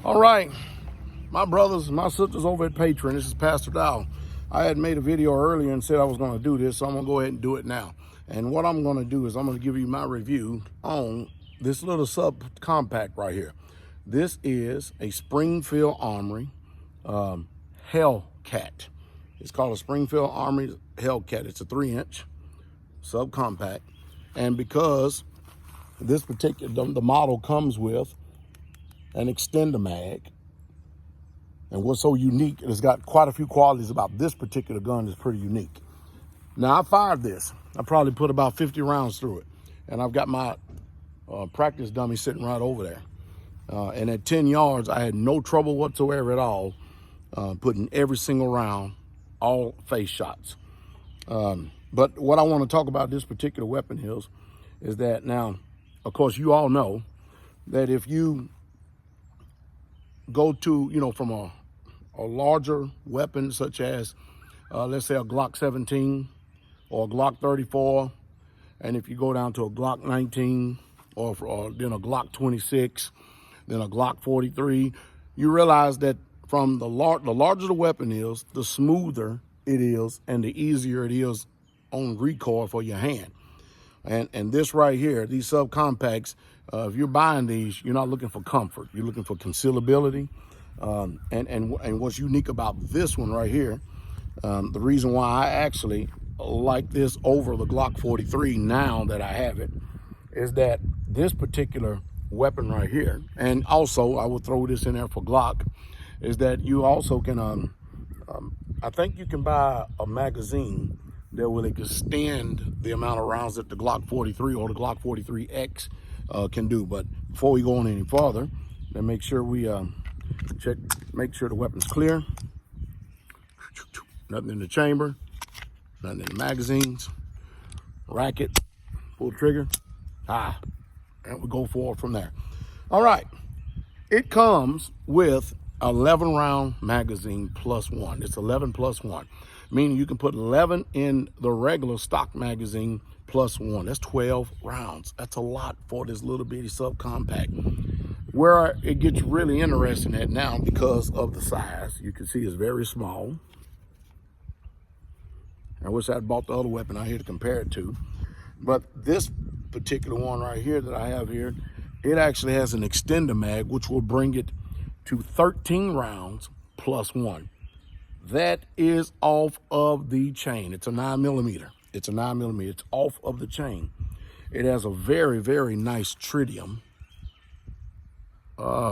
All right, my brothers and my sisters over at Patreon, this is Pastor Dowell. I had made a video earlier and said I was going to do this, so I'm going to go ahead and do it now. And what I'm going to do is I'm going to give you my review on this little subcompact right here. This is a Springfield Armory Hellcat. It's called a Springfield Armory Hellcat. It's a 3-inch subcompact. And because this particular, the model comes with an extender mag, and what's so unique, it's got quite a few qualities about this particular gun that's pretty unique. Now, I fired this. I probably put about 50 rounds through it, and I've got my practice dummy sitting right over there. And at 10 yards, I had no trouble whatsoever at all putting every single round, all face shots. But what I want to talk about this particular weapon is that now, of course, you all know that if you go to, from a larger weapon such as, let's say a Glock 17 or a Glock 34, and if you go down to a Glock 19 or then a Glock 26, then a Glock 43, you realize that from the larger the weapon is, the smoother it is and the easier it is on recoil for your hand. And this right here, these subcompacts, if you're buying these, you're not looking for comfort. You're looking for concealability. And what's unique about this one right here, the reason why I actually like this over the Glock 43 now that I have it, is that this particular weapon right here, and also I will throw this in there for Glock, is that you also can, I think you can buy a magazine that will extend the amount of rounds that the Glock 43 or the Glock 43X can do. But before we go on any farther, let's make sure we make sure the weapon's clear. Nothing in the chamber, nothing in the magazines, racket, pull trigger, and we go forward from there. All right, it comes with 11 round magazine plus one. It's 11 plus one, meaning you can put 11 in the regular stock magazine plus one. That's 12 rounds. That's a lot for this little bitty subcompact. Where it gets really interesting at now, because of the size, you can see it's very small. I wish I'd bought the other weapon out here to compare it to. But this particular one right here that I have here, it actually has an extender mag, which will bring it to 13 rounds plus one. That is off of the chain. It's a 9mm. It's a 9mm. It's off of the chain. It has a very, very nice tritium.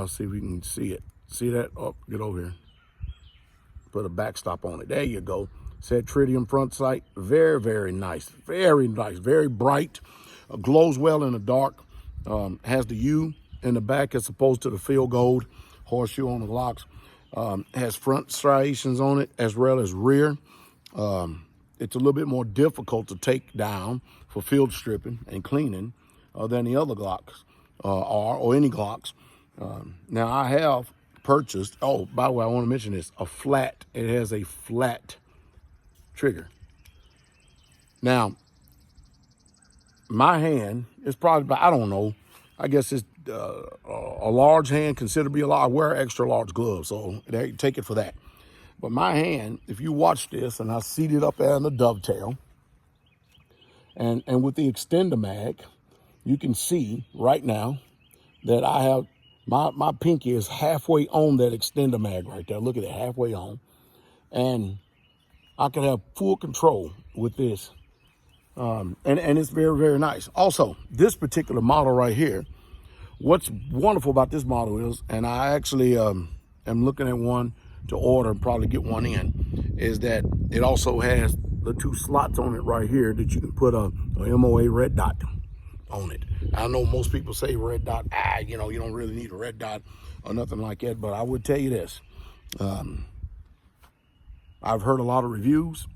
See if we can see it. See that? Oh, get over here. Put a backstop on it. There you go. Said tritium front sight. Very, very nice. Very nice. Very bright. Glows well in the dark. Has the U in the back as opposed to the field gold horseshoe on the Glocks. Has front striations on it as well as rear. It's a little bit more difficult to take down for field stripping and cleaning than the other Glocks or any Glocks. Now I have purchased, oh, by the way, I want to mention this, it has a flat trigger. Now, my hand is probably about, I don't know, I guess it's a large hand, considerably a large. I wear extra large gloves, so take it for that. But my hand, if you watch this, and I seat it up there in the dovetail, and with the extender mag, you can see right now that I have, my pinky is halfway on that extender mag right there. Look at it, halfway on. And I can have full control with this. And it's very, very nice. Also, this particular model right here, what's wonderful about this model is, and I actually am looking at one to order and probably get one in, is that it also has the 2 slots on it right here that you can put a MOA red dot on it. I know most people say red dot, you don't really need a red dot or nothing like that, but I would tell you this. I've heard a lot of reviews.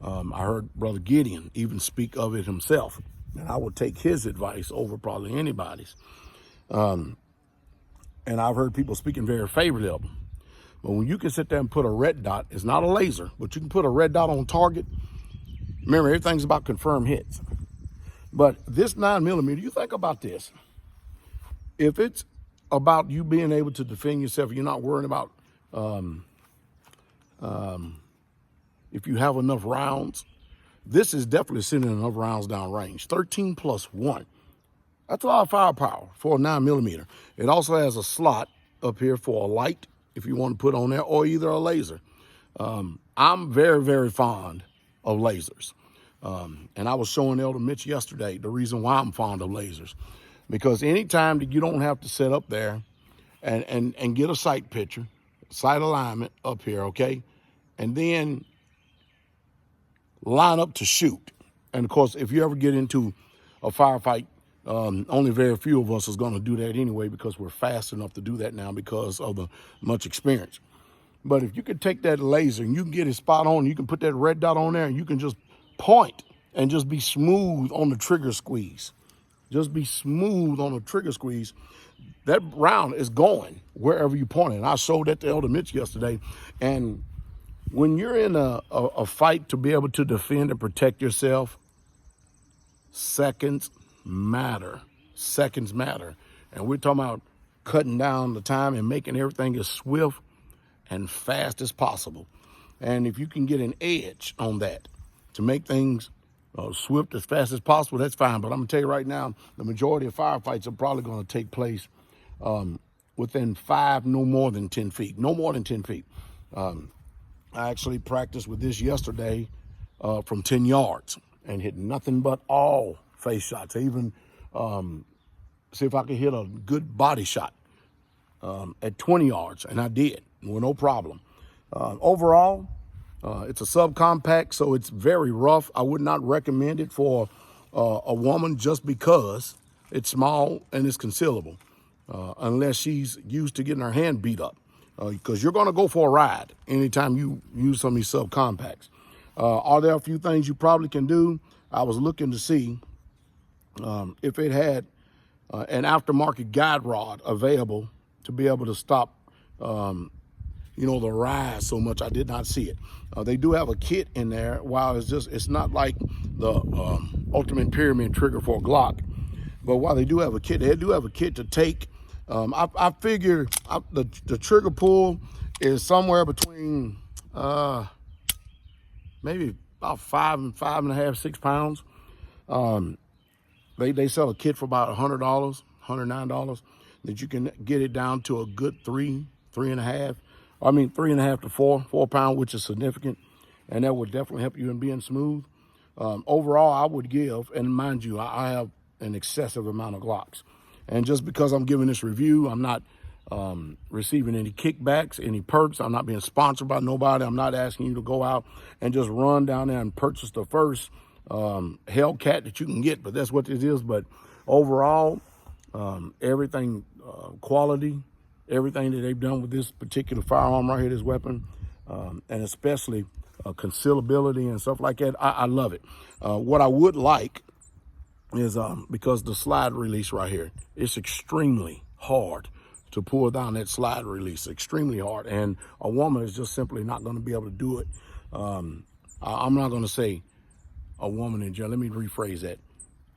I heard Brother Gideon even speak of it himself, and I would take his advice over probably anybody's. And I've heard people speaking very favorably of them. But when you can sit there and put a red dot, it's not a laser, but you can put a red dot on target. Remember, everything's about confirmed hits. But this 9mm, you think about this. If it's about you being able to defend yourself. You're not worrying about if you have enough rounds. This is definitely sending enough rounds down range. 13 plus 1. That's a lot of firepower for a 9mm. It also has a slot up here for a light if you want to put on there, or either a laser. I'm very, very fond of lasers. And I was showing Elder Mitch yesterday the reason why I'm fond of lasers. Because anytime that you don't have to sit up there and get a sight picture, sight alignment up here, okay? And then line up to shoot. And of course, if you ever get into a firefight, only very few of us is going to do that anyway, because we're fast enough to do that now because of the much experience. But if you could take that laser and you can get it spot on, you can put that red dot on there and you can just point and just be smooth on the trigger squeeze. Just be smooth on the trigger squeeze. That round is going wherever you point it. And I showed that to Elder Mitch yesterday. And when you're in a fight to be able to defend and protect yourself, seconds matter. Seconds matter. And we're talking about cutting down the time and making everything as swift and fast as possible. And if you can get an edge on that to make things swift as fast as possible, that's fine. But I'm gonna tell you right now, the majority of firefights are probably gonna take place within 5, no more than 10 feet. No more than 10 feet. I actually practiced with this yesterday from 10 yards and hit nothing but all face shots. I even see if I could hit a good body shot at 20 yards, and I did with no problem. Overall, it's a subcompact, so it's very rough. I would not recommend it for a woman just because it's small and it's concealable, unless she's used to getting her hand beat up, because you're going to go for a ride anytime you use some of these subcompacts. Are there a few things you probably can do? I was looking to see if it had an aftermarket guide rod available to be able to stop the rise so much. I did not see it. They do have a kit in there. While it's not like the Ultimate Pyramid trigger for a Glock, but while they do have a kit, they do have a kit to take. I figure the trigger pull is somewhere between maybe about 5 and 5.5, 6 pounds. They sell a kit for about $100, $109, that you can get it down to a good 3.5. 3.5 to 4 pound, which is significant, and that would definitely help you in being smooth. Overall, I would give, and mind you, I have an excessive amount of Glocks, and just because I'm giving this review, I'm not receiving any kickbacks, any perks. I'm not being sponsored by nobody. I'm not asking you to go out and just run down there and purchase the first Hellcat that you can get, but that's what this is. But overall, everything quality, everything that they've done with this particular firearm right here, this weapon, and especially concealability and stuff like that, I love it. What I would like is because the slide release right here, it's extremely hard to pull down that slide release, extremely hard, and a woman is just simply not going to be able to do it. I'm not going to say a woman in general. Let me rephrase that.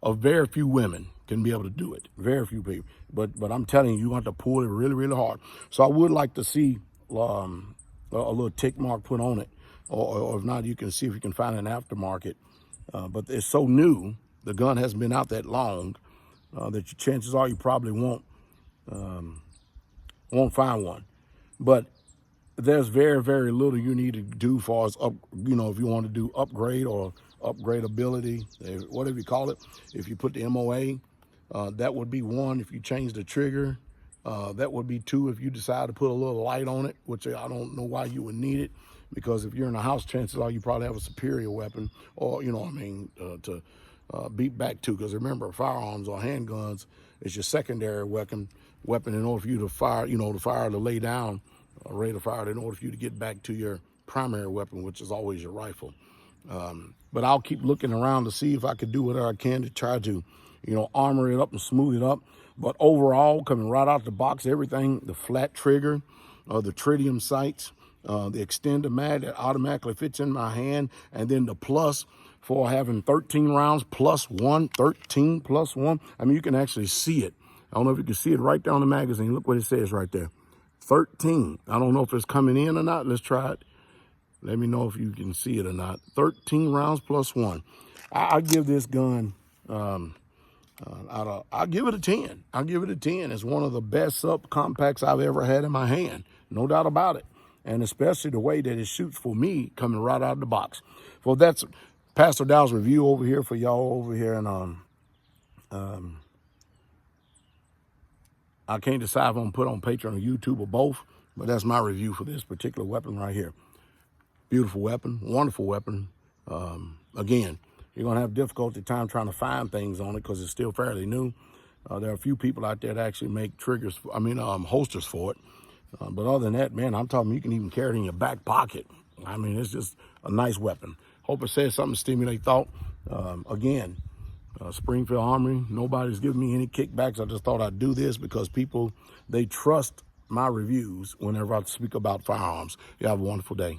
Very few women can be able to do it. Very few people. But I'm telling you, you want to pull it really, really hard. So I would like to see a little tick mark put on it, or if not, you can see if you can find an aftermarket. But it's so new, the gun hasn't been out that long, that chances are you probably won't find one. But there's very, very little you need to do as far as if you want to do upgrade or upgradability, whatever you call it. If you put the MOA, that would be 1. If you change the trigger, that would be 2. If you decide to put a little light on it, which I don't know why you would need it, because if you're in a house, chances are you probably have a superior weapon, or to beat back to. Because remember, firearms or handguns is your secondary weapon in order for you to fire, to lay down a rate of fire, in order for you to get back to your primary weapon, which is always your rifle. But I'll keep looking around to see if I could do whatever I can to try to, armor it up and smooth it up. But overall, coming right out the box, everything, the flat trigger, the tritium sights, the extender mag that automatically fits in my hand, and then the plus for having 13 rounds plus 1, 13 plus 1. I mean, you can actually see it I don't know if you can see it right there on the magazine. Look what it says right there. 13. I don't know if it's coming in or not. Let's try it. Let me know if you can see it or not. 13 rounds plus 1. I give this gun, I'll give it a 10. I'll give it a 10. It's one of the best subcompacts I've ever had in my hand. No doubt about it. And especially the way that it shoots for me coming right out of the box. Well, that's Pastor Dowell's review over here for y'all over here. And I can't decide if I'm going to put on Patreon or YouTube or both. But that's my review for this particular weapon right here. Beautiful weapon. Wonderful weapon. Again, you're going to have difficulty time trying to find things on it because it's still fairly new. There are a few people out there that actually make holsters for it. But other than that, man, I'm talking you can even carry it in your back pocket. I mean, it's just a nice weapon. Hope it says something to stimulate thought. Again, Springfield Armory, nobody's giving me any kickbacks. I just thought I'd do this because people, they trust my reviews whenever I speak about firearms. You have a wonderful day.